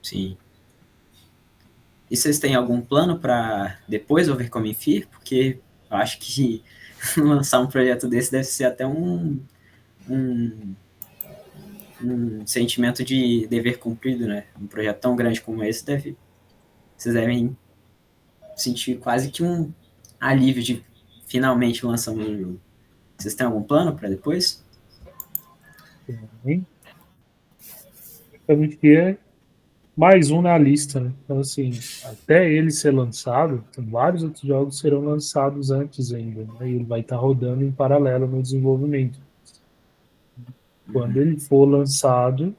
Sim. E vocês têm algum plano para depois Overcoming Fear? Porque eu acho que lançar um projeto desse deve ser até um, um sentimento de dever cumprido, né? Um projeto tão grande como esse vocês devem sentir quase que um alívio de finalmente lançamos o jogo. Vocês têm algum plano para depois? Tem. A gente quer mais um na lista, né? Então, assim, até ele ser lançado, vários outros jogos serão lançados antes ainda, né? E ele vai estar rodando em paralelo no desenvolvimento. Quando ele for lançado,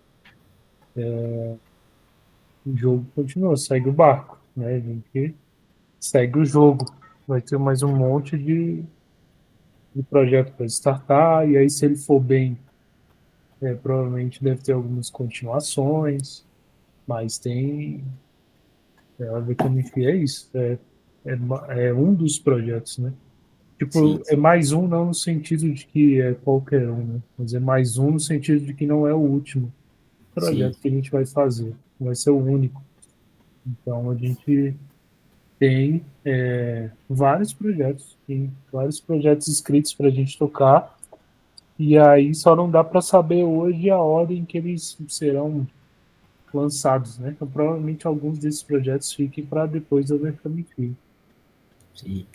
o jogo continua, segue o barco, né? A gente segue o jogo. Vai ter mais um monte de projeto para startar, e aí, se ele for bem, provavelmente deve ter algumas continuações, mas tem. A Vitamin-F é isso, é um dos projetos, né? Sim, Tipo, é mais um não no sentido de que é qualquer um, né? Mas é mais um no sentido de que não é o último sim, projeto que a gente vai fazer, não vai ser o único. Então a gente tem vários projetos escritos para a gente tocar, e aí só não dá para saber hoje a ordem que eles serão lançados, né? Então provavelmente alguns desses projetos fiquem para depois do Overcoming Fear. sim.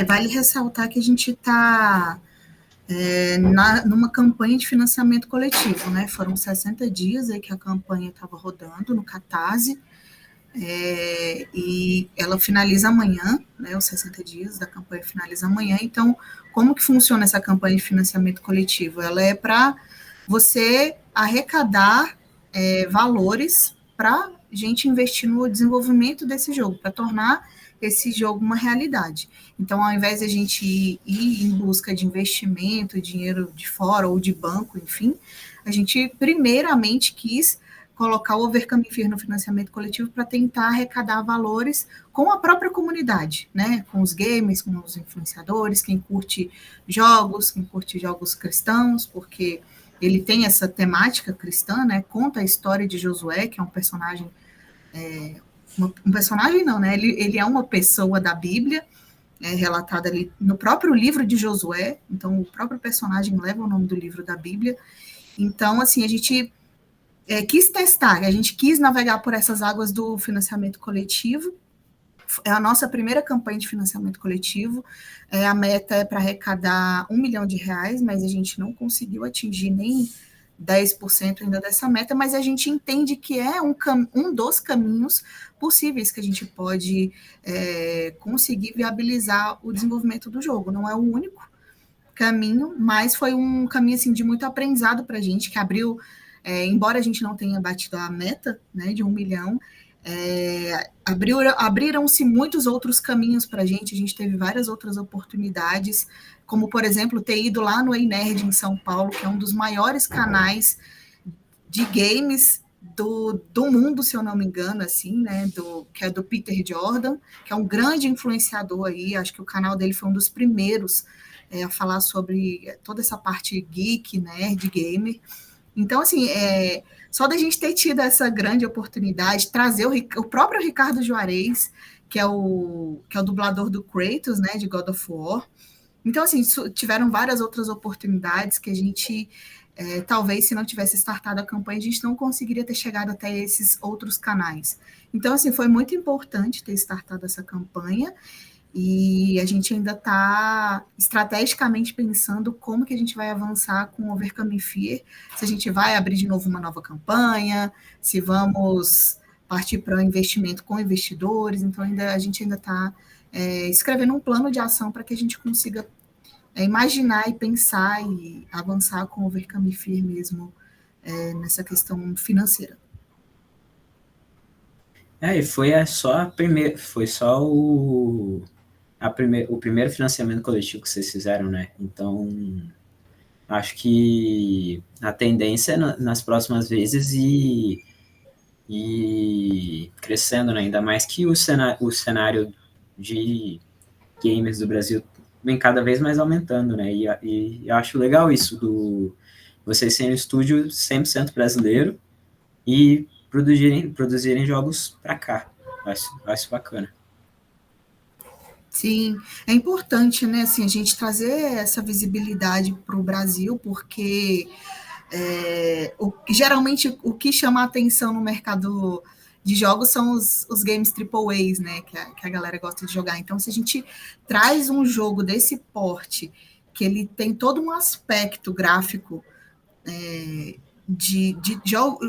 Vale ressaltar que a gente está numa campanha de financiamento coletivo, né? Foram 60 dias aí que a campanha estava rodando no Catarse, e ela finaliza amanhã, né? Os 60 dias da campanha finaliza amanhã. Então, como que funciona essa campanha de financiamento coletivo? Ela é para você arrecadar valores para gente investir no desenvolvimento desse jogo, para tornar esse jogo uma realidade. Então, ao invés de a gente ir em busca de investimento, dinheiro de fora ou de banco, enfim, a gente primeiramente quis colocar o Overcoming Fear no financiamento coletivo para tentar arrecadar valores com a própria comunidade, né? Com os gamers, com os influenciadores, quem curte jogos cristãos, porque ele tem essa temática cristã, né? Conta a história de Josué, que é um personagem, um personagem não, né? Ele é uma pessoa da Bíblia, relatada ali no próprio livro de Josué, então o próprio personagem leva o nome do livro da Bíblia. Então, assim, a gente quis testar, a gente quis navegar por essas águas do financiamento coletivo. É a nossa primeira campanha de financiamento coletivo. A meta é para arrecadar R$ 1 milhão, mas a gente não conseguiu atingir nem 10% ainda dessa meta, mas a gente entende que é um dos caminhos possíveis que a gente pode conseguir viabilizar o desenvolvimento do jogo. Não é o único caminho, mas foi um caminho assim, de muito aprendizado para a gente, que abriu, embora a gente não tenha batido a meta, né, de 1 milhão, abriram-se muitos outros caminhos para a gente teve várias outras oportunidades, como, por exemplo, ter ido lá no Nerd em São Paulo, que é um dos maiores canais de games do mundo, se eu não me engano, assim, né, que é do Peter Jordan, que é um grande influenciador aí, acho que o canal dele foi um dos primeiros a falar sobre toda essa parte geek, nerd, gamer. Então, assim, só da gente ter tido essa grande oportunidade, trazer o próprio Ricardo Juarez, que é o dublador do Kratos, né, de God of War. Então, assim, tiveram várias outras oportunidades que a gente, talvez, se não tivesse startado a campanha, a gente não conseguiria ter chegado até esses outros canais. Então, assim, foi muito importante ter startado essa campanha, e a gente ainda está estrategicamente pensando como que a gente vai avançar com o Overcoming Fear, se a gente vai abrir de novo uma nova campanha, se vamos partir para investimento com investidores. Então a gente ainda está escrevendo um plano de ação para que a gente consiga imaginar e pensar e avançar com o Overcoming Fear mesmo nessa questão financeira. E foi só o primeiro financiamento coletivo que vocês fizeram, né? Então, acho que a tendência é nas próximas vezes e crescendo, né? Ainda mais que o cenário de gamers do Brasil vem cada vez mais aumentando, né? E eu acho legal isso do vocês serem um estúdio 100% brasileiro e produzirem jogos para cá. Acho bacana. Sim, é importante, né, assim, a gente trazer essa visibilidade para o Brasil, porque geralmente o que chama a atenção no mercado de jogos são os games AAAs, né, que a galera gosta de jogar. Então, se a gente traz um jogo desse porte, que ele tem todo um aspecto gráfico de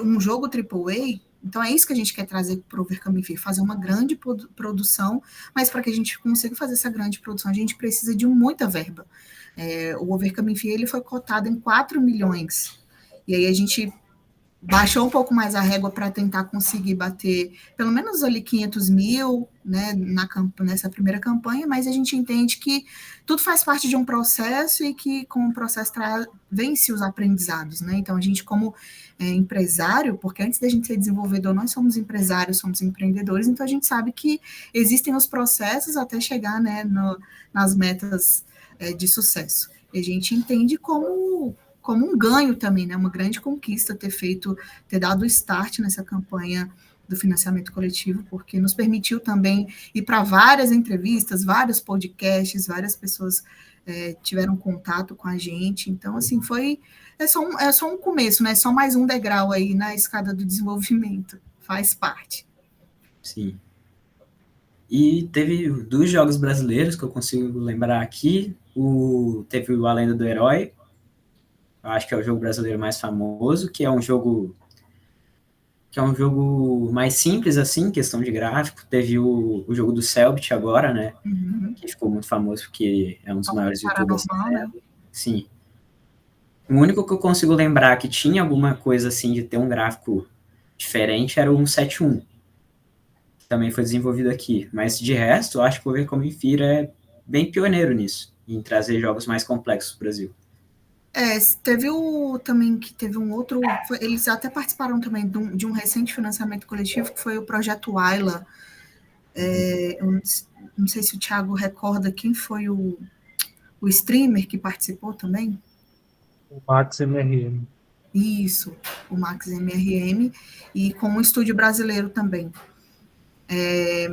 um jogo AAA, então é isso que a gente quer trazer para o Overcoming Fear, fazer uma grande produção, mas para que a gente consiga fazer essa grande produção, a gente precisa de muita verba. O Overcoming Fear ele foi cotado em 4 milhões, e aí a gente baixou um pouco mais a régua para tentar conseguir bater pelo menos ali 500 mil, né, nessa primeira campanha, mas a gente entende que tudo faz parte de um processo e que com o processo vence os aprendizados, né? Então a gente como empresário, porque antes da gente ser desenvolvedor, nós somos empresários, somos empreendedores, então a gente sabe que existem os processos até chegar, né, nas metas de sucesso. E a gente entende como um ganho também, né? Uma grande conquista ter dado o start nessa campanha do financiamento coletivo, porque nos permitiu também ir para várias entrevistas, vários podcasts, várias pessoas tiveram contato com a gente. Então, assim, é só um começo, né? Só mais um degrau aí na escada do desenvolvimento. Faz parte. Sim. E teve 2 jogos brasileiros que eu consigo lembrar aqui. Teve o A Lenda do Herói, eu acho que é o jogo brasileiro mais famoso, que é um jogo mais simples, assim, questão de gráfico. Teve o jogo do Selbit agora, né? Uhum. Que ficou muito famoso porque é um dos maiores youtubers. Né? Sim. O único que eu consigo lembrar que tinha alguma coisa assim de ter um gráfico diferente era o 171, que também foi desenvolvido aqui. Mas de resto, eu acho que o Overcoming Fear é bem pioneiro nisso, em trazer jogos mais complexos para o Brasil. Teve um outro. Eles até participaram também de um recente financiamento coletivo, que foi o Projeto Ayla. Eu não sei se o Thiago recorda quem foi o streamer que participou também. O Max MRM. Isso, o Max MRM, e com um estúdio brasileiro também.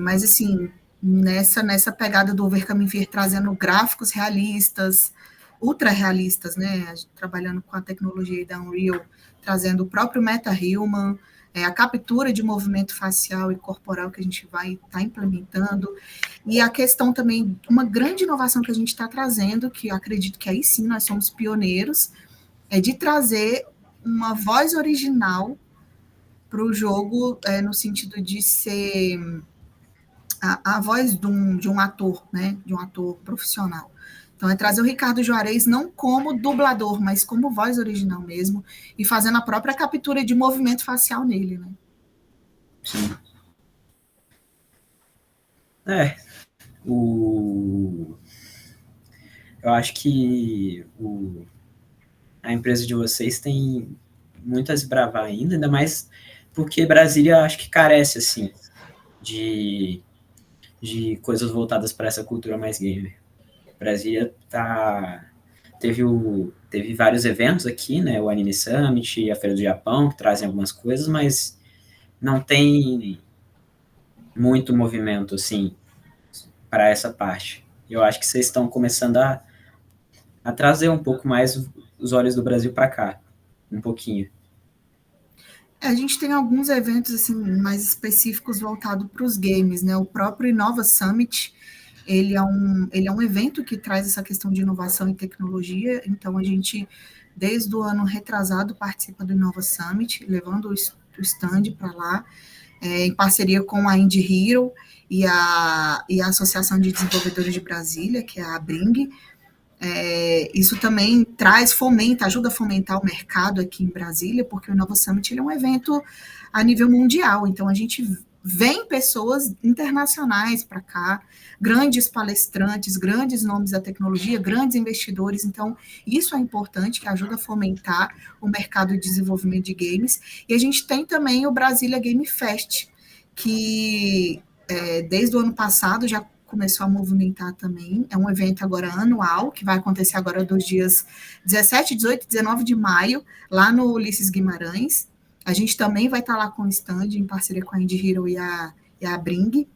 Mas, assim, nessa pegada do Overcoming Fear, trazendo gráficos realistas, ultra realistas, né? Trabalhando com a tecnologia da Unreal, trazendo o próprio MetaHuman, a captura de movimento facial e corporal que a gente vai estar implementando, e a questão também, uma grande inovação que a gente está trazendo, que eu acredito que aí sim nós somos pioneiros, é de trazer uma voz original para o jogo, no sentido de ser a voz de um ator, né? De um ator profissional. Então, é trazer o Ricardo Juarez não como dublador, mas como voz original mesmo, e fazendo a própria captura de movimento facial nele, né? Sim. Eu acho que a empresa de vocês tem muito a desbravar ainda mais porque Brasília acho que carece, assim, de coisas voltadas para essa cultura mais gamer. Brasília teve vários eventos aqui, né? O Anime Summit e a Feira do Japão, que trazem algumas coisas, mas não tem muito movimento, assim, para essa parte. Eu acho que vocês estão começando a trazer um pouco mais os olhos do Brasil para cá, um pouquinho. A gente tem alguns eventos assim mais específicos voltados para os games, né? O próprio Inova Summit, ele é um evento que traz essa questão de inovação e tecnologia, então a gente, desde o ano retrasado, participa do Inova Summit, levando o stand para lá, em parceria com a Indie Hero e a Associação de Desenvolvedores de Brasília, que é a ABRING. Isso também ajuda a fomentar o mercado aqui em Brasília, porque o Inova Summit ele é um evento a nível mundial, então a gente vem pessoas internacionais para cá, grandes palestrantes, grandes nomes da tecnologia, grandes investidores, então isso é importante, que ajuda a fomentar o mercado de desenvolvimento de games, e a gente tem também o Brasília Game Fest, que desde o ano passado já começou a movimentar também, é um evento agora anual, que vai acontecer agora dos dias 17, 18 e 19 de maio, lá no Ulisses Guimarães. A gente também vai estar lá com o stand, em parceria com a Indie Hero e a Bring.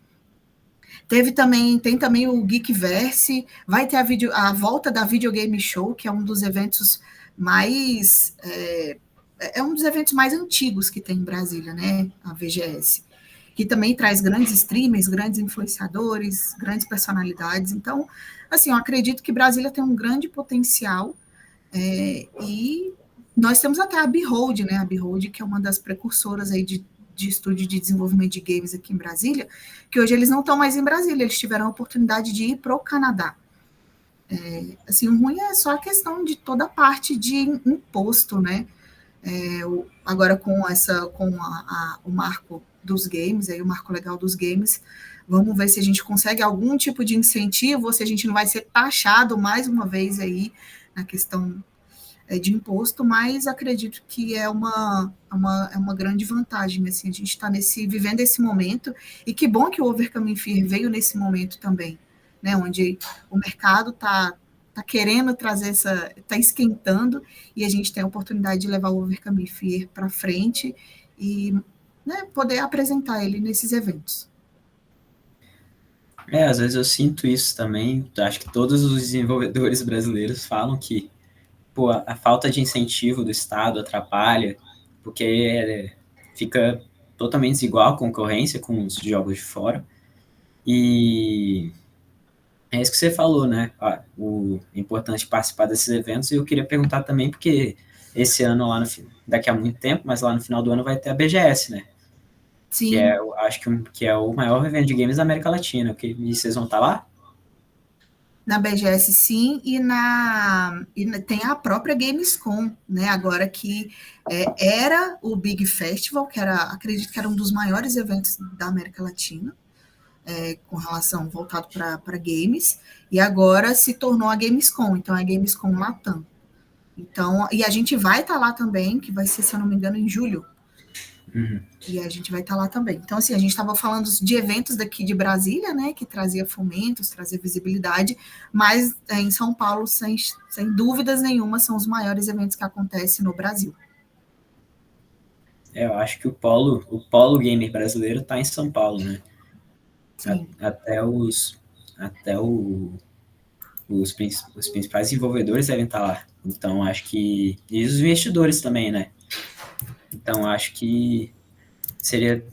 Tem também o Geekverse, vai ter a volta da Videogame Show, que é um dos eventos mais... um dos eventos mais antigos que tem em Brasília, né? A VGS. Que também traz grandes streamers, grandes influenciadores, grandes personalidades. Então, assim, eu acredito que Brasília tem um grande potencial e nós temos até a Behold, né? A Behold, que é uma das precursoras aí de estúdio de desenvolvimento de games aqui em Brasília, que hoje eles não estão mais em Brasília, eles tiveram a oportunidade de ir para o Canadá. Assim, o ruim é só a questão de toda a parte de imposto, né? Agora com o marco dos games, aí o marco legal dos games, vamos ver se a gente consegue algum tipo de incentivo, ou se a gente não vai ser taxado mais uma vez aí na questão de imposto, mas acredito que é uma grande vantagem, assim, a gente está vivendo esse momento, e que bom que o Overcoming Fear veio nesse momento também, né, onde o mercado está querendo trazer está esquentando, e a gente tem a oportunidade de levar o Overcoming Fear para frente e, né, poder apresentar ele nesses eventos. Às vezes eu sinto isso também, acho que todos os desenvolvedores brasileiros falam que a falta de incentivo do Estado atrapalha, porque fica totalmente desigual a concorrência com os jogos de fora. E é isso que você falou, né? O importante participar desses eventos. E eu queria perguntar também, porque esse ano, daqui a muito tempo, mas lá no final do ano vai ter a BGS, né? Sim. Que acho que é o maior evento de games da América Latina. E vocês vão estar lá? Na BGS, sim, e tem a própria Gamescom, né? Agora que era o Big Festival, que acredito que era um dos maiores eventos da América Latina, com relação voltado para games, e agora se tornou a Gamescom, então é a Gamescom Latam. Então, e a gente vai estar lá também, que vai ser, se eu não me engano, em julho. Uhum. E a gente vai estar lá também. Então, assim, a gente estava falando de eventos daqui de Brasília, né, que trazia fomentos, trazia visibilidade, mas em São Paulo, sem dúvidas nenhuma, são os maiores eventos que acontecem no Brasil. Eu acho que o polo gamer brasileiro está em São Paulo, né? Sim. Até os principais desenvolvedores devem estar lá. Então, acho que... E os investidores também, né? Então, acho que seria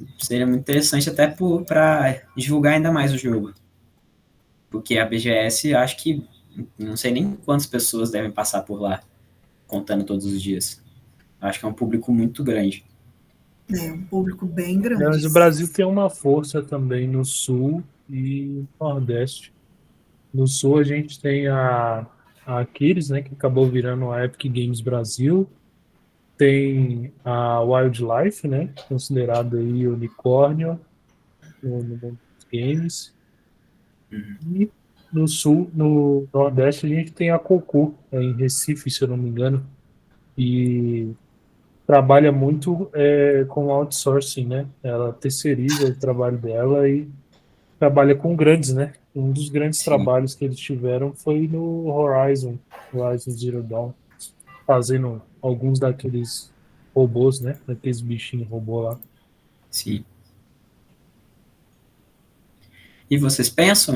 muito interessante até para divulgar ainda mais o jogo. Porque a BGS, acho que não sei nem quantas pessoas devem passar por lá, contando todos os dias. Acho que é um público muito grande. Um público bem grande. Mas o Brasil tem uma força também no Sul e Nordeste. No Sul a gente tem a Aquiles, né, que acabou virando a Epic Games Brasil. Tem a Wildlife, né, considerada aí unicórnio no mundo dos games. Uhum. E no Sul, no Nordeste, a gente tem a Cocu, em Recife, se eu não me engano, e trabalha muito com outsourcing, né? Ela terceiriza o trabalho dela e trabalha com grandes, né? Um dos grandes Sim. trabalhos que eles tiveram foi no Horizon Zero Dawn, fazendo alguns daqueles robôs, né? Daqueles bichinhos robô lá. Sim. E vocês pensam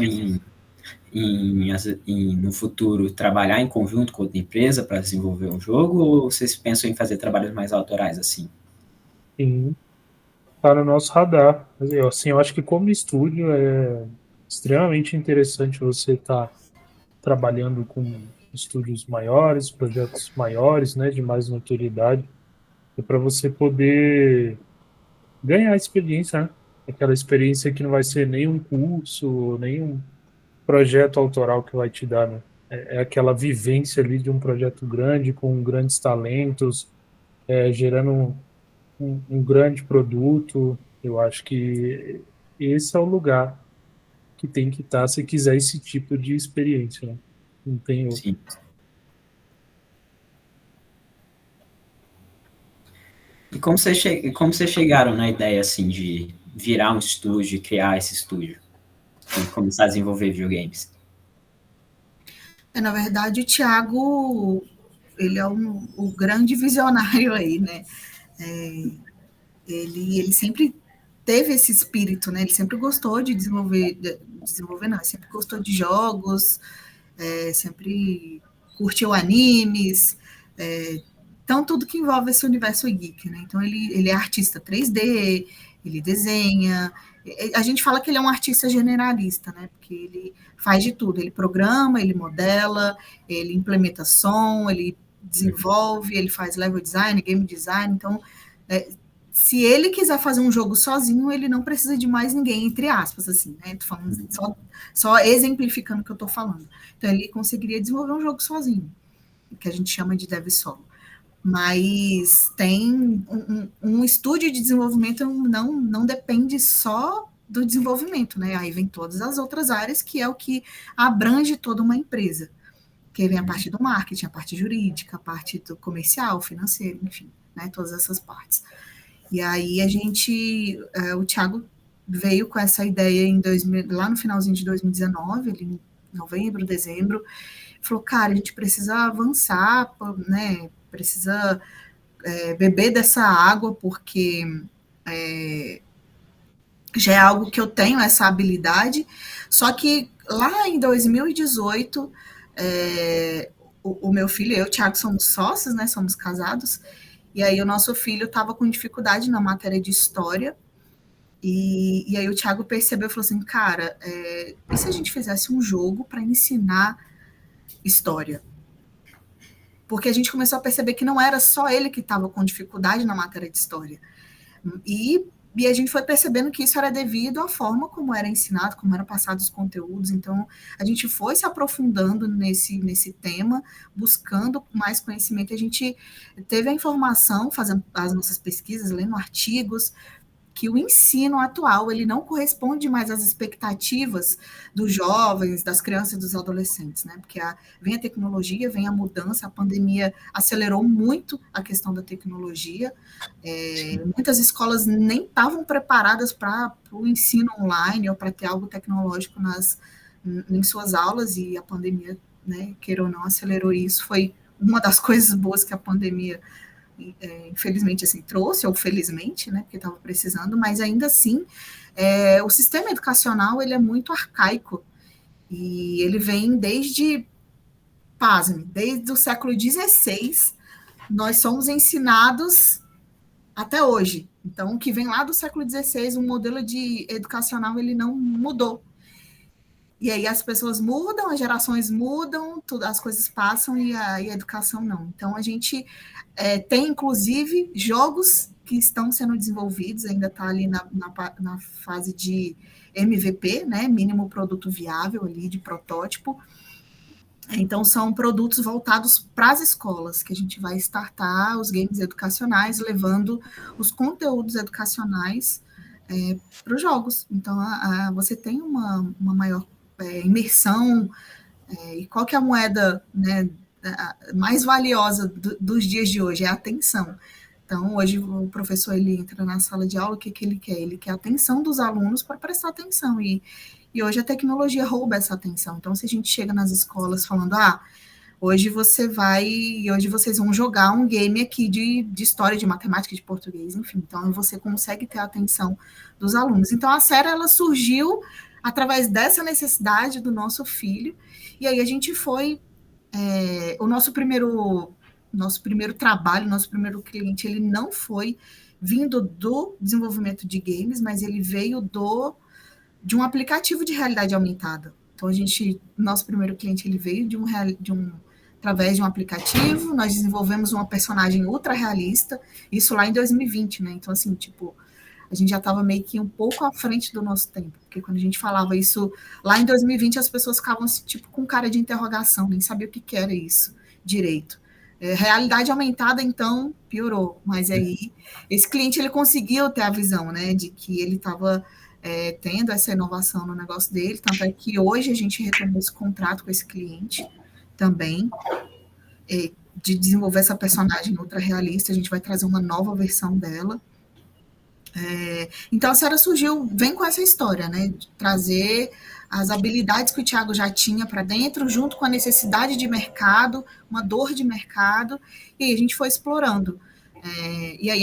no futuro trabalhar em conjunto com outra empresa para desenvolver um jogo, ou vocês pensam em fazer trabalhos mais autorais assim? Sim, tá no nosso radar. Assim, eu acho que como estúdio é extremamente interessante você estar trabalhando com estúdios maiores, projetos maiores, né, de mais notoriedade, para você poder ganhar experiência, né? Aquela experiência que não vai ser nem um curso, nem um projeto autoral que vai te dar, né? É aquela vivência ali de um projeto grande, com grandes talentos, gerando um grande produto. Eu acho que esse é o lugar que tem que estar se quiser esse tipo de experiência, né? Não tem outro. Sim. E como vocês chegaram na ideia assim de virar um estúdio, criar esse estúdio e começar a desenvolver videogames? Na verdade, o Thiago, ele é o grande visionário aí, né? ele sempre teve esse espírito, né? Ele sempre gostou de desenvolver não, ele sempre gostou de jogos, sempre curtiu animes, então tudo que envolve esse universo geek, né? Então ele é artista 3D, ele desenha, a gente fala que ele é um artista generalista, né? Porque ele faz de tudo, ele programa, ele modela, ele implementa som, ele desenvolve, ele faz level design, game design, então se ele quiser fazer um jogo sozinho, ele não precisa de mais ninguém, entre aspas, assim, né? Tô falando só exemplificando o que eu tô falando. Então, ele conseguiria desenvolver um jogo sozinho, que a gente chama de dev solo. Mas tem um estúdio de desenvolvimento não depende só do desenvolvimento, né? Aí vem todas as outras áreas, que é o que abrange toda uma empresa. Que vem a parte do marketing, a parte jurídica, a parte do comercial, financeiro, enfim, né? Todas essas partes. E aí o Thiago veio com essa ideia lá no finalzinho de 2019, em novembro, dezembro, falou, cara, a gente precisa avançar, né, precisa beber dessa água, porque já é algo que eu tenho, essa habilidade, só que lá em 2018, o meu filho e eu, o Thiago, somos sócios, né, somos casados, e aí o nosso filho estava com dificuldade na matéria de história, e aí o Thiago percebeu e falou assim, cara, e se a gente fizesse um jogo para ensinar história? Porque a gente começou a perceber que não era só ele que estava com dificuldade na matéria de história. E a gente foi percebendo que isso era devido à forma como era ensinado, como eram passados os conteúdos. Então, a gente foi se aprofundando nesse tema, buscando mais conhecimento. A gente teve a informação, fazendo as nossas pesquisas, lendo artigos, que o ensino atual ele não corresponde mais às expectativas dos jovens, das crianças e dos adolescentes, né? Porque vem a tecnologia, vem a mudança, a pandemia acelerou muito a questão da tecnologia. Muitas escolas nem estavam preparadas para o ensino online ou para ter algo tecnológico em suas aulas, e a pandemia, né, queira ou não, acelerou isso. Foi uma das coisas boas que a pandemia infelizmente assim trouxe, ou felizmente, né, porque estava precisando, mas ainda assim o sistema educacional ele é muito arcaico, e ele vem desde o século XVI, nós somos ensinados até hoje. Então, o que vem lá do século XVI, o modelo educacional ele não mudou. E aí as pessoas mudam, as gerações mudam, as coisas passam e a educação não. Então, a gente tem, inclusive, jogos que estão sendo desenvolvidos, ainda está ali na fase de MVP, né, mínimo produto viável, ali de protótipo. Então, são produtos voltados para as escolas, que a gente vai startar os games educacionais, levando os conteúdos educacionais para os jogos. Então, você tem uma maior imersão, e qual que é a moeda, né, mais valiosa dos dias de hoje? É a atenção. Então, hoje o professor ele entra na sala de aula, o que ele quer? Ele quer a atenção dos alunos para prestar atenção, e hoje a tecnologia rouba essa atenção. Então, se a gente chega nas escolas falando, hoje vocês vão jogar um game aqui de história, de matemática, de português, enfim, então você consegue ter a atenção dos alunos. Então, a série, ela surgiu através dessa necessidade do nosso filho, e aí a gente foi, o nosso primeiro trabalho, nosso primeiro cliente, ele não foi vindo do desenvolvimento de games, mas ele veio de um aplicativo de realidade aumentada. Então, nosso primeiro cliente, ele veio através de um aplicativo, nós desenvolvemos uma personagem ultra realista, isso lá em 2020, né? Então, assim, a gente já estava meio que um pouco à frente do nosso tempo, porque quando a gente falava isso lá em 2020, as pessoas ficavam com cara de interrogação, nem sabia o que era isso direito. Realidade aumentada, então, piorou, mas aí esse cliente ele conseguiu ter a visão, né, de que ele estava tendo essa inovação no negócio dele, tanto é que hoje a gente retomou esse contrato com esse cliente também, de desenvolver essa personagem ultra realista, a gente vai trazer uma nova versão dela. Então a Sera vem com essa história, né, de trazer as habilidades que o Thiago já tinha para dentro, junto com a necessidade de mercado, uma dor de mercado, e aí a gente foi explorando. E aí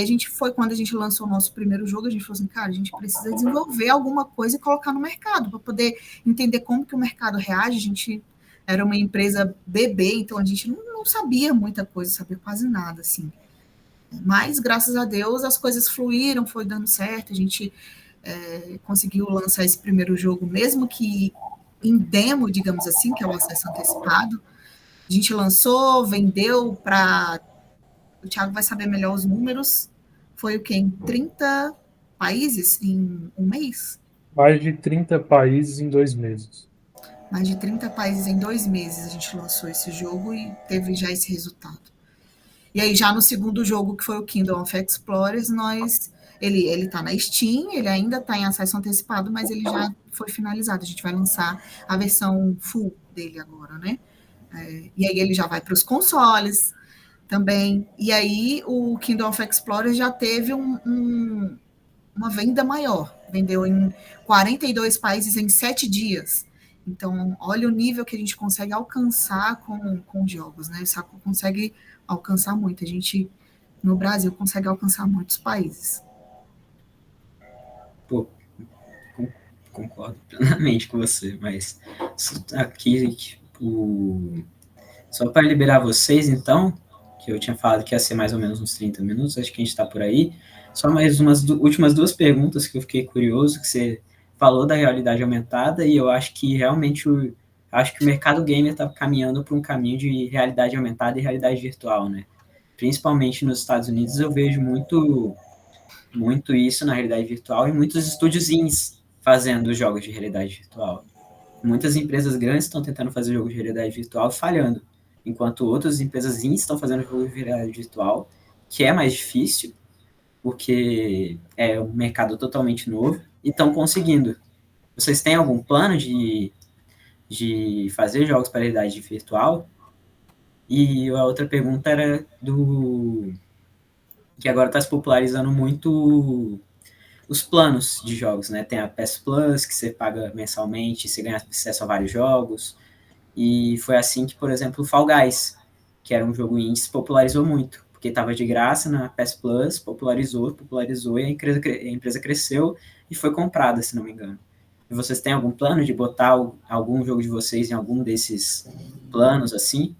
quando a gente lançou o nosso primeiro jogo, a gente falou assim, cara, a gente precisa desenvolver alguma coisa e colocar no mercado, para poder entender como que o mercado reage. A gente era uma empresa bebê, então a gente não sabia muita coisa, sabia quase nada, assim. Mas, graças a Deus, as coisas fluíram, foi dando certo, a gente conseguiu lançar esse primeiro jogo, mesmo que em demo, digamos assim, que é o acesso antecipado. A gente lançou, vendeu para... O Thiago vai saber melhor os números. Foi o quê? Em 30 países em um mês? Mais de 30 países em 2 meses. Mais de 30 países em 2 meses a gente lançou esse jogo e teve já esse resultado. E aí, já no segundo jogo, que foi o Kingdom of Explorers, ele tá na Steam, ele ainda está em acesso antecipado, mas ele já foi finalizado. A gente vai lançar a versão full dele agora, né? E aí ele já vai para os consoles também. E aí o Kingdom of Explorers já teve uma venda maior. Vendeu em 42 países em 7 dias. Então, olha o nível que a gente consegue alcançar com jogos, né? O Saco consegue alcançar muito. A gente, no Brasil, consegue alcançar muitos países. Pô, concordo plenamente com você, mas aqui, só para liberar vocês, então, que eu tinha falado que ia ser mais ou menos uns 30 minutos, acho que a gente está por aí. Só mais umas últimas 2 perguntas que eu fiquei curioso, que você falou da realidade aumentada, e eu acho que realmente acho que o mercado gamer está caminhando para um caminho de realidade aumentada e realidade virtual, né? Principalmente nos Estados Unidos eu vejo muito isso na realidade virtual e muitos estúdios indies fazendo jogos de realidade virtual. Muitas empresas grandes estão tentando fazer jogos de realidade virtual falhando, enquanto outras empresas indies estão fazendo jogos de realidade virtual, que é mais difícil, porque é um mercado totalmente novo, e estão conseguindo. Vocês têm algum plano de fazer jogos para realidade virtual? E a outra pergunta era que agora está se popularizando muito os planos de jogos, né? Tem a PS Plus, que você paga mensalmente, você ganha acesso a vários jogos, e foi assim que, por exemplo, o Fall Guys, que era um jogo indie, se popularizou muito, porque estava de graça na PS Plus, popularizou, e a empresa cresceu e foi comprada, se não me engano. E vocês têm algum plano de botar algum jogo de vocês em algum desses planos, assim?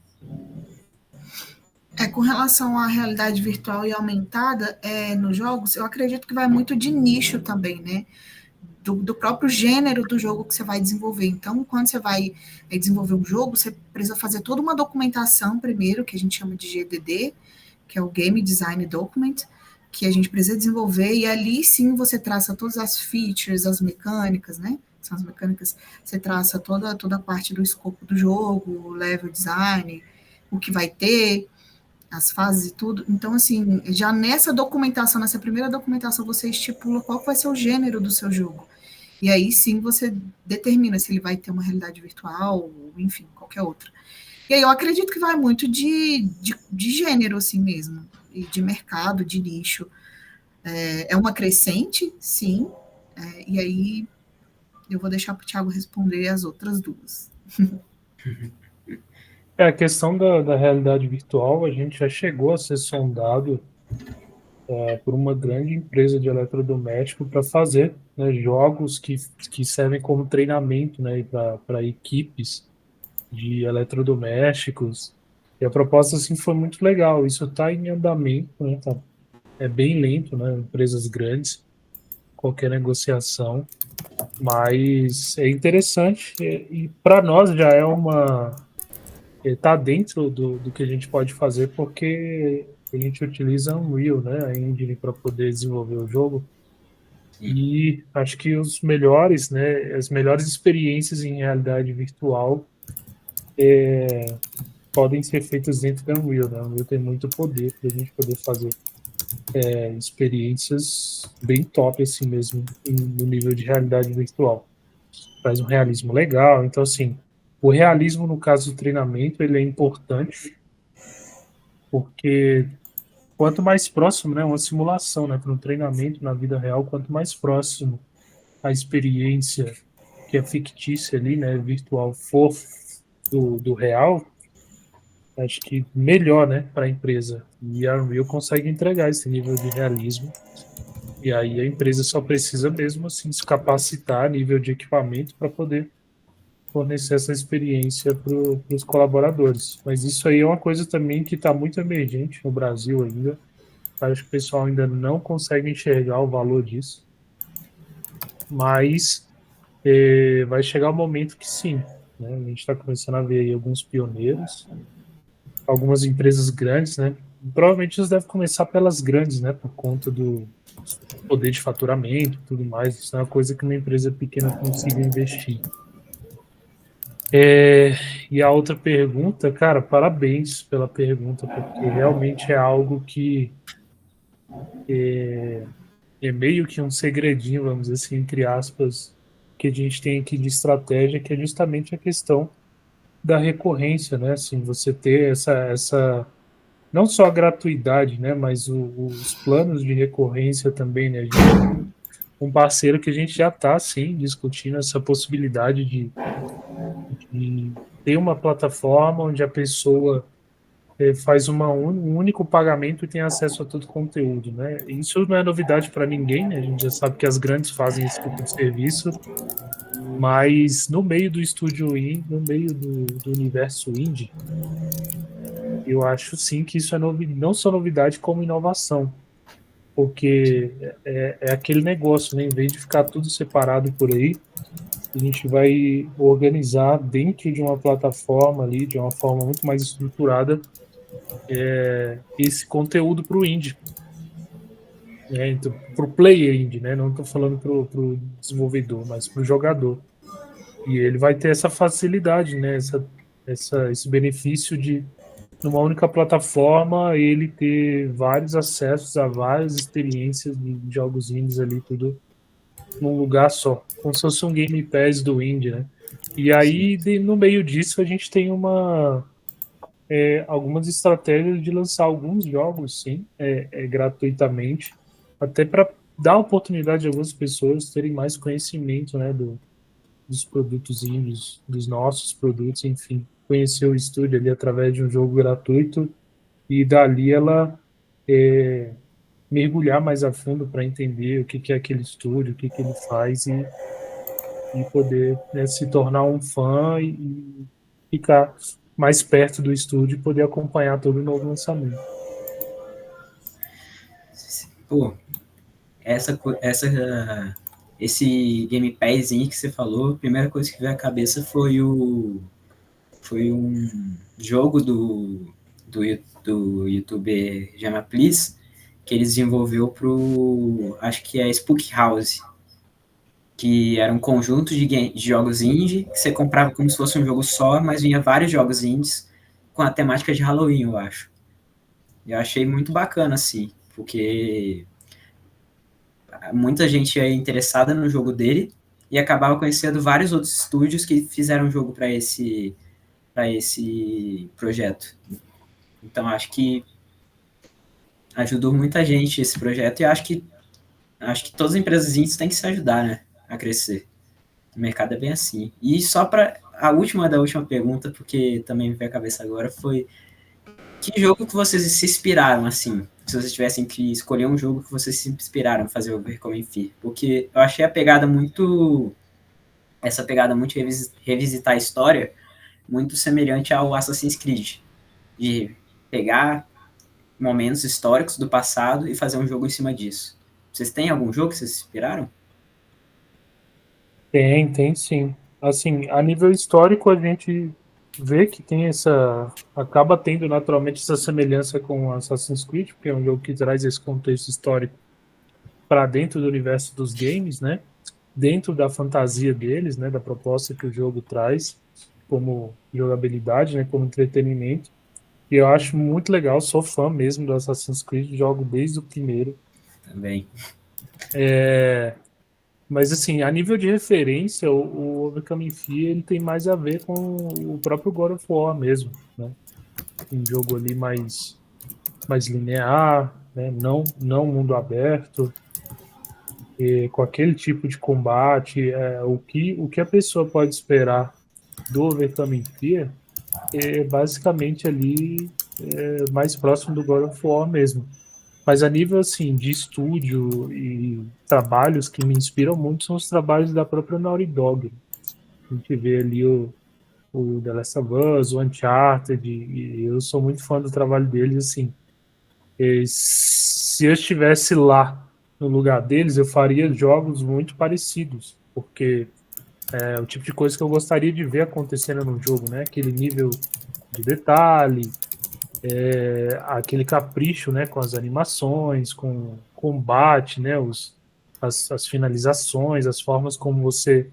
Com relação à realidade virtual e aumentada nos jogos, eu acredito que vai muito de nicho também, né? Do próprio gênero do jogo que você vai desenvolver. Então, quando você vai desenvolver um jogo, você precisa fazer toda uma documentação primeiro, que a gente chama de GDD, que é o Game Design Document, que a gente precisa desenvolver, e ali sim você traça todas as features, as mecânicas, né? São as mecânicas, você traça toda a parte do escopo do jogo, o level design, o que vai ter, as fases e tudo. Então, assim, já nessa documentação, nessa primeira documentação, você estipula qual vai ser o gênero do seu jogo. E aí sim você determina se ele vai ter uma realidade virtual, ou, enfim, qualquer outra. E aí eu acredito que vai muito de gênero, assim mesmo, e de mercado, de nicho. É uma crescente, sim, e aí eu vou deixar para o Thiago responder as outras duas. A questão da realidade virtual, a gente já chegou a ser sondado por uma grande empresa de eletrodoméstico para fazer, né, jogos que servem como treinamento, né, para equipes de eletrodomésticos. E a proposta assim foi muito legal. Isso está em andamento, né, é bem lento, né, empresas grandes, qualquer negociação, mas é interessante e para nós já é está dentro do que a gente pode fazer, porque a gente utiliza Unreal, né, a engine para poder desenvolver o jogo. Sim. E acho que os melhores, né, as melhores experiências em realidade virtual podem ser feitas dentro da Unreal, né? A Unreal tem muito poder para a gente poder fazer experiências bem top assim mesmo no nível de realidade virtual. Faz um realismo legal, então assim, o realismo no caso do treinamento ele é importante porque quanto mais próximo, né, uma simulação, né, para um treinamento na vida real, quanto mais próximo a experiência que é fictícia ali, né, virtual for do real, acho que melhor, né, para a empresa. E a Unreal consegue entregar esse nível de realismo. E aí a empresa só precisa mesmo assim se capacitar a nível de equipamento para poder fornecer essa experiência para os colaboradores. Mas isso aí é uma coisa também que está muito emergente no Brasil ainda. Acho que o pessoal ainda não consegue enxergar o valor disso. Mas vai chegar um momento que sim, né? A gente está começando a ver aí alguns pioneiros, algumas empresas grandes, né? Provavelmente eles devem começar pelas grandes, né? Por conta do poder de faturamento e tudo mais. Isso é uma coisa que uma empresa pequena consiga investir. E a outra pergunta, cara, parabéns pela pergunta, porque realmente é algo que é meio que um segredinho, vamos dizer assim, entre aspas, que a gente tem aqui de estratégia, que é justamente a questão da recorrência, né? Assim, você ter essa não só a gratuidade, né? Mas os planos de recorrência também, né? A gente tem um parceiro que a gente já está, sim, discutindo essa possibilidade de ter uma plataforma onde a pessoa faz um único pagamento e tem acesso a todo o conteúdo, né? Isso não é novidade para ninguém, né? A gente já sabe que as grandes fazem esse tipo de serviço, mas no meio do estúdio indie, no meio do universo indie, eu acho sim que isso é não só novidade, como inovação, porque é aquele negócio, né? Em vez de ficar tudo separado por aí, a gente vai organizar dentro de uma plataforma ali, de uma forma muito mais estruturada, esse conteúdo para o indie, né? Então, para o player indie, né? Não estou falando para o desenvolvedor, mas para o jogador. E ele vai ter essa facilidade, né? Esse benefício de, numa única plataforma, ele ter vários acessos a várias experiências de jogos indies ali, tudo num lugar só. Como se fosse um Game Pass do indie, né? E aí, no meio disso, a gente tem algumas estratégias de lançar alguns jogos, sim, gratuitamente, até para dar oportunidade a algumas pessoas terem mais conhecimento, né, dos produtos indies, dos nossos produtos, enfim, conhecer o estúdio ali através de um jogo gratuito e dali ela mergulhar mais a fundo para entender o que é aquele estúdio, o que ele faz e poder, né, se tornar um fã e ficar mais perto do estúdio e poder acompanhar todo o novo lançamento. Pô, esse Game Passinho que você falou, a primeira coisa que veio à cabeça foi um jogo do youtuber Jama Please, que ele desenvolveu pro, acho que é Spook House, que era um conjunto de jogos indie, que você comprava como se fosse um jogo só, mas vinha vários jogos indies com a temática de Halloween, eu acho. Eu achei muito bacana, assim, porque muita gente é interessada no jogo dele e acabava conhecendo vários outros estúdios que fizeram um jogo para esse projeto. Então, acho que ajudou muita gente esse projeto e acho que todas as empresas têm que se ajudar, né, a crescer. O mercado é bem assim. E só para a última da última pergunta, porque também me veio a cabeça agora, foi que jogo que vocês se inspiraram, assim? Se vocês tivessem que escolher um jogo que vocês se inspiraram a fazer o Overcome Fear. Porque eu achei essa pegada muito revisitar a história, muito semelhante ao Assassin's Creed. De pegar momentos históricos do passado e fazer um jogo em cima disso. Vocês têm algum jogo que vocês se inspiraram? Tem sim. Assim, a nível histórico, a gente vê que tem acaba tendo naturalmente essa semelhança com Assassin's Creed, porque é um jogo que traz esse contexto histórico para dentro do universo dos games, né? Dentro da fantasia deles, né? Da proposta que o jogo traz como jogabilidade, né? Como entretenimento. E eu acho muito legal, sou fã mesmo do Assassin's Creed, jogo desde o primeiro. Também. Mas assim, a nível de referência, o Overcome Fear ele tem mais a ver com o próprio God of War mesmo, né? Um jogo ali mais linear, né? Não mundo aberto, com aquele tipo de combate. O que a pessoa pode esperar do Overcome Fear é basicamente ali mais próximo do God of War mesmo. Mas a nível assim de estúdio e trabalhos que me inspiram muito são os trabalhos da própria Naughty Dog. A gente vê ali o The Last of Us, o Uncharted, e eu sou muito fã do trabalho deles, assim. E se eu estivesse lá no lugar deles, eu faria jogos muito parecidos, porque é o tipo de coisa que eu gostaria de ver acontecendo no jogo, né? Aquele nível de detalhe, aquele capricho, né? Com as animações, com o combate, né? As finalizações, as formas como você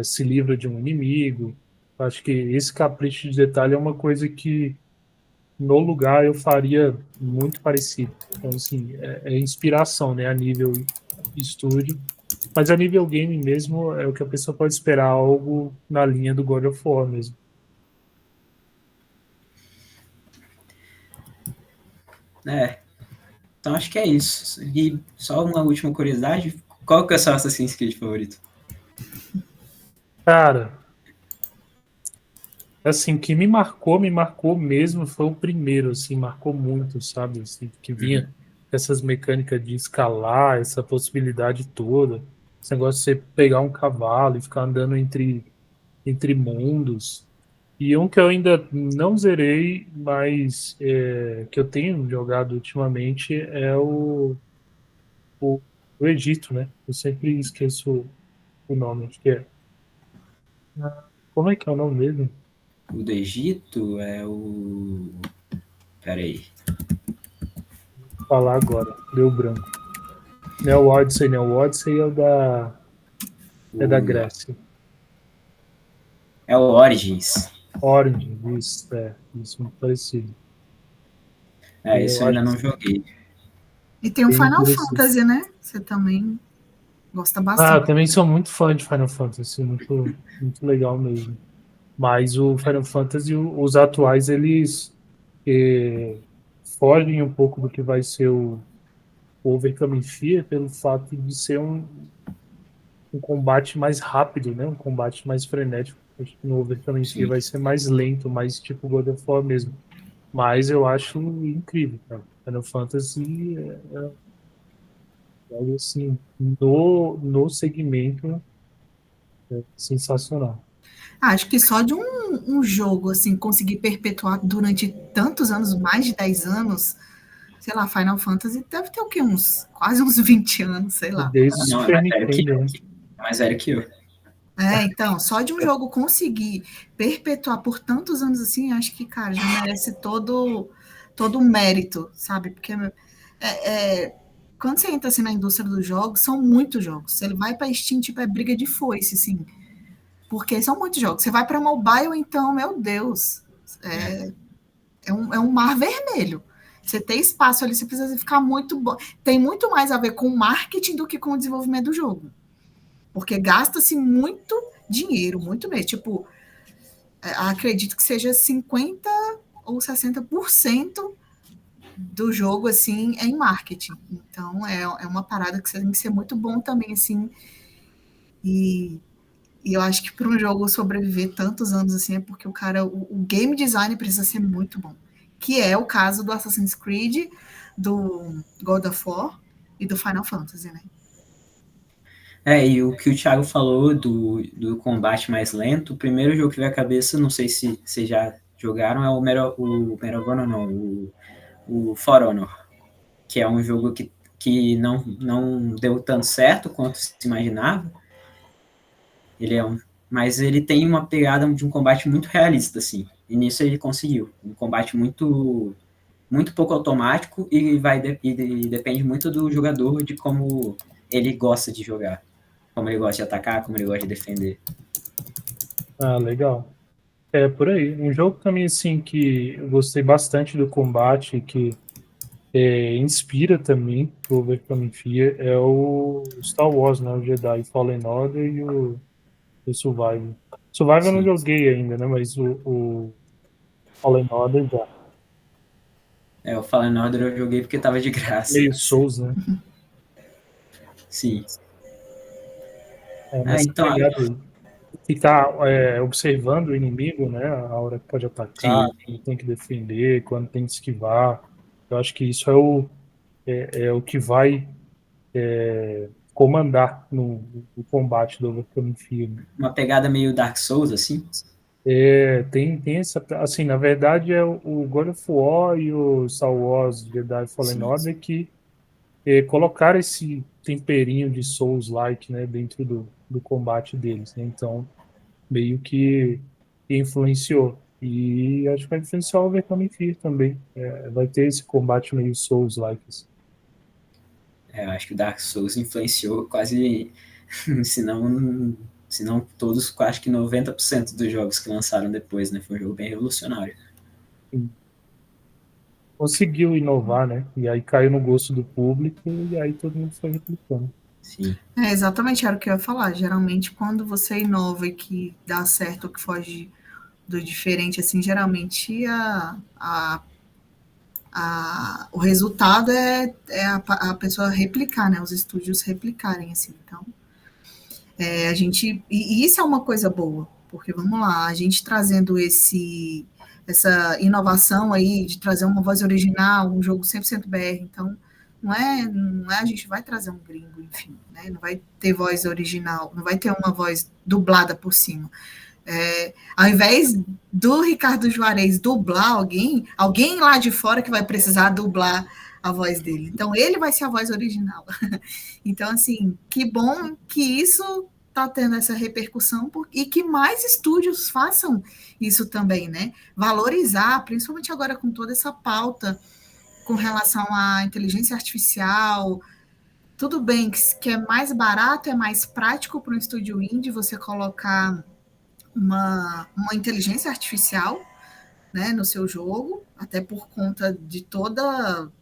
se livra de um inimigo. Acho que esse capricho de detalhe é uma coisa que no lugar eu faria muito parecido. Então, assim, é inspiração, né, a nível estúdio. Mas a nível game mesmo, é o que a pessoa pode esperar, algo na linha do God of War mesmo. É, então acho que é isso. E só uma última curiosidade, qual que é o seu Assassin's Creed favorito? Cara, assim, que me marcou mesmo foi o primeiro, assim, marcou muito, sabe? Assim, que Uhum. vinha essas mecânicas de escalar, essa possibilidade toda. Esse negócio de você pegar um cavalo e ficar andando entre mundos. E um que eu ainda não zerei, mas que eu tenho jogado ultimamente é o, o Egito, né? Eu sempre esqueço o nome, acho que é. Como é que é o nome mesmo? O do Egito é o... Peraí. Vou falar agora, deu branco. Não é o Odyssey, não. O Odyssey é da O... Grécia. É o Origins. Origin, isso, muito parecido. É, isso Eu eu acho ainda não joguei. E tem o bem Final interessante. Fantasy, né? Você também gosta Ah, bastante. eu também sou muito fã de Final Fantasy, muito, muito legal mesmo. Mas o Final Fantasy, os atuais, eles eh, fogem um pouco do que vai ser o Overcome Fear pelo fato de ser um combate mais rápido, né? Um combate mais frenético. Acho que no Overcome Fear Sim. vai ser mais lento, mais tipo God of War mesmo. Mas eu acho incrível, cara. Final Fantasy é algo assim, no segmento, sensacional. Acho que só de um jogo, assim, conseguir perpetuar durante tantos anos, mais de 10 anos, sei lá, Final Fantasy deve ter o quê? Quase uns 20 anos, sei lá. Desde o Ah, não, é Super mais velho que Nintendo, eu. né? É mais velho que eu. Então, só de um jogo conseguir perpetuar por tantos anos assim, acho que, cara, já merece todo o mérito, sabe? Porque quando você entra assim na indústria dos jogos, são muitos jogos. Você vai para Steam, tipo, é briga de foice, assim, porque são muitos jogos. Você vai para mobile, então, meu Deus, É. é um mar vermelho. Você tem espaço ali, você precisa ficar muito bom. Tem muito mais a ver com marketing do que com o desenvolvimento do jogo. Porque gasta-se muito dinheiro, muito mesmo. Tipo, acredito que seja 50 ou 60% do jogo, assim, é em marketing. Então, é uma parada que você tem que ser muito bom também, assim. E, e eu acho que para um jogo sobreviver tantos anos, assim, é porque o game design precisa ser muito bom. Que é o caso do Assassin's Creed, do God of War e do Final Fantasy, né? É, e o que o Thiago falou do combate mais lento, o primeiro jogo que veio à cabeça, não sei se vocês já jogaram, é o Medal of Honor, não, o For Honor, que é um jogo que não deu tanto certo quanto se imaginava. Ele é mas ele tem uma pegada de um combate muito realista, assim. E nisso ele conseguiu. Um combate muito pouco automático e depende muito do jogador, de como ele gosta de jogar. Como ele gosta de atacar, como ele gosta de defender. Ah, legal. É por aí. Um jogo também assim que eu gostei bastante do combate, que inspira também o Overcome Fear, é o Star Wars, né? O Jedi Fallen Order e o Survivor. Survivor eu não Sim. joguei ainda, né? Mas o Fallen Order já. É, o Fallen Order eu joguei porque tava de graça. Meio Souls, né? Sim. É Ah, nessa então, pegada aí. ficar observando o inimigo, né? A hora que pode atacar, Sim, quando tem que defender, quando tem que esquivar. Eu acho que isso é o que vai comandar no combate do Overcoming Fear. uma pegada meio Dark Souls, assim. Tem essa. Assim, na verdade, é o God of War e o Star Wars Jedi Fallen Sim, Order que colocaram esse temperinho de Souls-like, né, dentro do combate deles, né? Então, meio que influenciou. E acho que vai influenciar o Overcoming Fear também. Vai ter esse combate meio Souls-like. Assim. eu acho que o Dark Souls influenciou quase, se não todos, acho que 90% dos jogos que lançaram depois, né? Foi um jogo bem revolucionário. Conseguiu inovar, né? E aí caiu no gosto do público e aí todo mundo foi replicando. Sim, Exatamente, era o que eu ia falar. Geralmente, quando você inova e que dá certo ou que foge do diferente, assim, geralmente o resultado é a pessoa replicar, né? Os estúdios replicarem, assim. Então, a gente. E isso é uma coisa boa, porque vamos lá, a gente trazendo essa inovação aí de trazer uma voz original, um jogo 100% BR, então não é a gente vai trazer um gringo, enfim, né? Não vai ter voz original, não vai ter uma voz dublada por cima. Ao invés do Ricardo Juarez dublar alguém lá de fora que vai precisar dublar a voz dele. Então, ele vai ser a voz original. Então, assim, que bom que isso está tendo essa repercussão e que mais estúdios façam isso também, né? Valorizar, principalmente agora com toda essa pauta com relação à inteligência artificial. Tudo bem que é mais barato, é mais prático para um estúdio indie você colocar uma inteligência artificial, né, no seu jogo, até por conta de toda,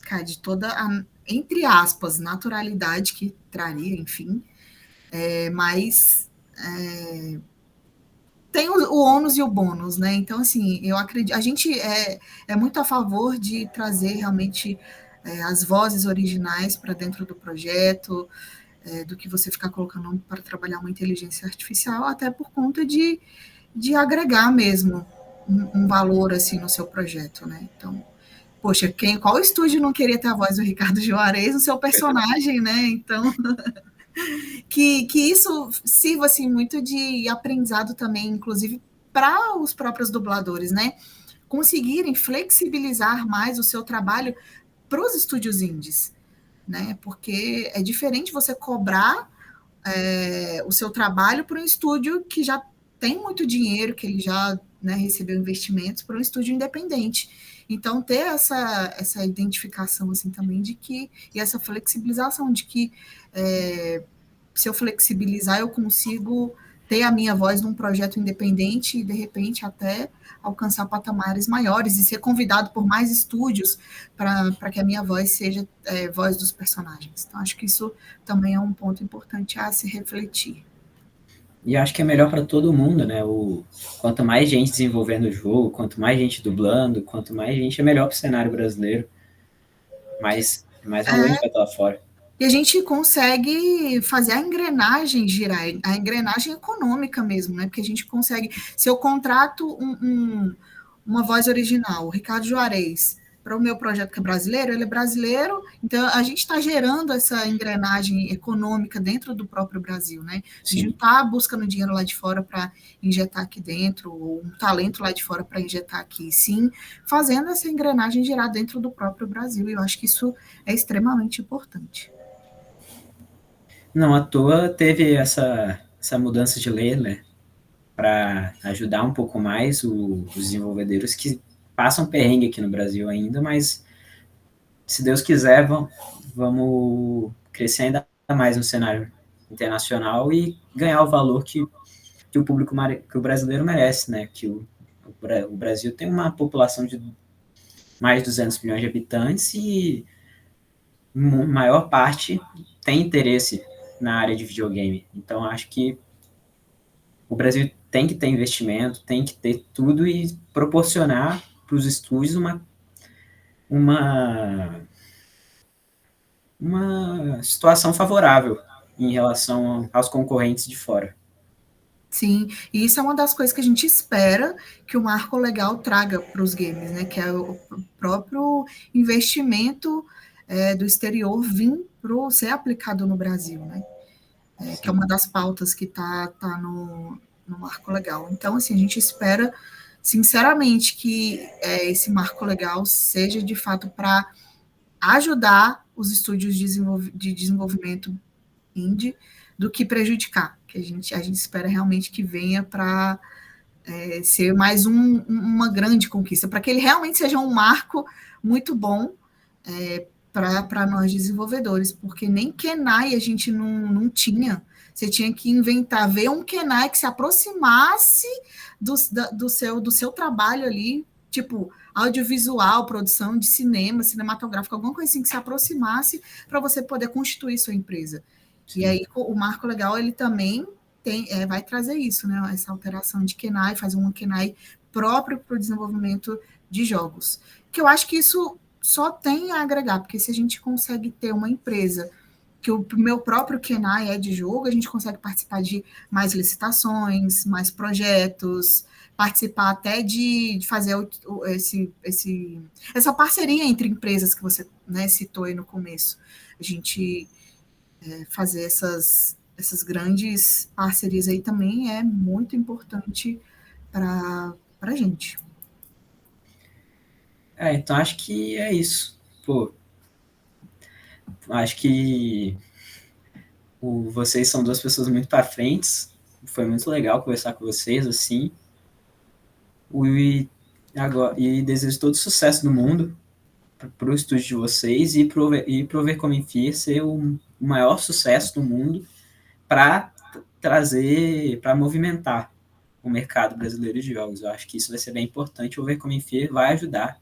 cara, de toda a, entre aspas, naturalidade que traria, enfim. Mas tem o ônus e o bônus, né? Então, assim, eu acredito. A gente é muito a favor de trazer realmente as vozes originais para dentro do projeto, do que você ficar colocando para trabalhar uma inteligência artificial, até por conta de agregar mesmo um valor assim no seu projeto, né? Então, poxa, qual estúdio não queria ter a voz do Ricardo Juarez no seu personagem, né? Então, que isso sirva assim muito de aprendizado também, inclusive para os próprios dubladores, né? Conseguirem flexibilizar mais o seu trabalho para os estúdios indies, né? Porque é diferente você cobrar o seu trabalho para um estúdio que já tem muito dinheiro, que ele já, né, recebeu investimentos, para um estúdio independente. Então, ter essa identificação assim também de que, e essa flexibilização de que se eu flexibilizar, eu consigo ter a minha voz num projeto independente e, de repente, até alcançar patamares maiores e ser convidado por mais estúdios para que a minha voz seja voz dos personagens. Então, acho que isso também é um ponto importante a se refletir. e acho que é melhor para todo mundo, né? Quanto mais gente desenvolvendo o jogo, quanto mais gente dublando, quanto mais gente é melhor para o cenário brasileiro, mais valor a gente vai estar lá fora. E a gente consegue fazer a engrenagem girar, a engrenagem econômica mesmo, né? Porque a gente consegue. Se eu contrato uma voz original, o Ricardo Juarez, para o meu projeto que é brasileiro, ele é brasileiro, então a gente está gerando essa engrenagem econômica dentro do próprio Brasil, né? A gente não está buscando dinheiro lá de fora para injetar aqui dentro, ou um talento lá de fora para injetar aqui, sim, fazendo essa engrenagem girar dentro do próprio Brasil. E eu acho que isso é extremamente importante. Não à toa teve essa mudança de lei, né? Para ajudar um pouco mais os desenvolvedores que passam perrengue aqui no Brasil ainda, mas se Deus quiser, vamos crescer ainda mais no cenário internacional e ganhar o valor que o público, que o brasileiro merece, né? Que o Brasil tem uma população de mais de 200 milhões de habitantes e maior parte tem interesse na área de videogame. Então, acho que o Brasil tem que ter investimento, tem que ter tudo e proporcionar para os estúdios uma, uma situação favorável em relação aos concorrentes de fora. Sim, e isso é uma das coisas que a gente espera que o marco legal traga para os games, né? Que é o próprio investimento do exterior vir para ser aplicado no Brasil, né? Que é uma das pautas que tá no marco legal. Então, assim, a gente espera, sinceramente, que esse marco legal seja de fato para ajudar os estúdios de desenvolvimento indie do que prejudicar. Que a gente espera realmente que venha para ser mais uma grande conquista, para que ele realmente seja um marco muito bom para nós desenvolvedores, porque nem Kenai a gente não tinha. Você tinha que inventar, ver um Kenai que se aproximasse do seu trabalho ali, tipo audiovisual, produção de cinema, cinematográfico, alguma coisa assim que se aproximasse para você poder constituir sua empresa. Sim. E aí o marco legal ele também vai trazer isso, né? Essa alteração de Kenai, fazer um Kenai próprio para o desenvolvimento de jogos. Que eu acho que isso só tem a agregar, porque se a gente consegue ter uma empresa que o meu próprio Kenai é de jogo, a gente consegue participar de mais licitações, mais projetos, participar até de fazer essa parceria entre empresas que você, né, citou aí no começo. A gente fazer essas grandes parcerias aí também é muito importante para a gente. Então acho que é isso. Pô, acho que vocês são duas pessoas muito para frente. Foi muito legal conversar com vocês, assim. E desejo todo sucesso do mundo para o estúdio de vocês e para o Overcoming ser o maior sucesso do mundo para trazer, para movimentar o mercado brasileiro de jogos. Eu acho que isso vai ser bem importante. O Overcoming vai ajudar,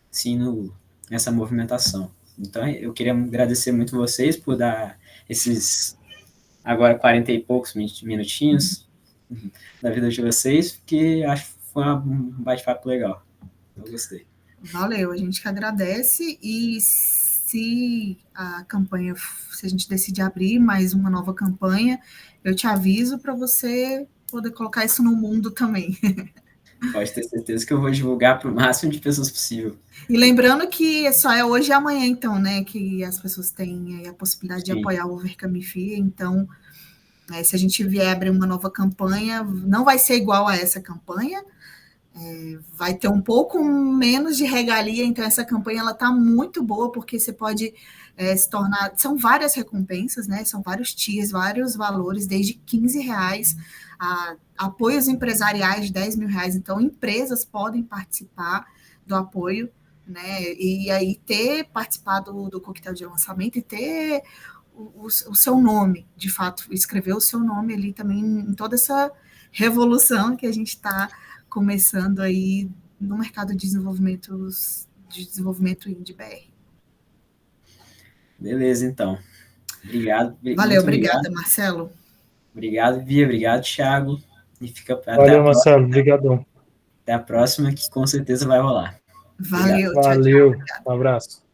sim, nessa movimentação. Então, eu queria agradecer muito vocês por dar esses, agora, 40 e poucos minutinhos da vida de vocês, porque acho que foi um bate-papo legal. Eu gostei. Valeu, a gente que agradece, e se a gente decidir abrir mais uma nova campanha, eu te aviso para você poder colocar isso no mundo também. Pode ter certeza que eu vou divulgar para o máximo de pessoas possível. E lembrando que só é hoje e amanhã, então, né, que as pessoas têm a possibilidade de apoiar o Overcoming Fear. Então, se a gente vier abrir uma nova campanha, não vai ser igual a essa campanha, vai ter um pouco menos de regalia, então essa campanha ela está muito boa, porque você pode se tornar, são várias recompensas, né? São vários tiers, vários valores, desde R$15 a apoios empresariais de R$10.000, então empresas podem participar do apoio, né? E aí ter participado do coquetel de lançamento e ter o seu nome, de fato, escrever o seu nome ali também em toda essa revolução que a gente está começando aí no mercado de desenvolvimento indie BR. Beleza, então. Obrigado. Valeu, obrigada, Marcelo. Obrigado, Bia. Obrigado, Thiago. E fica Valeu, Marcelo. Obrigadão. Até a próxima, que com certeza vai rolar. Valeu, Valeu. Tchau, tchau. Um abraço.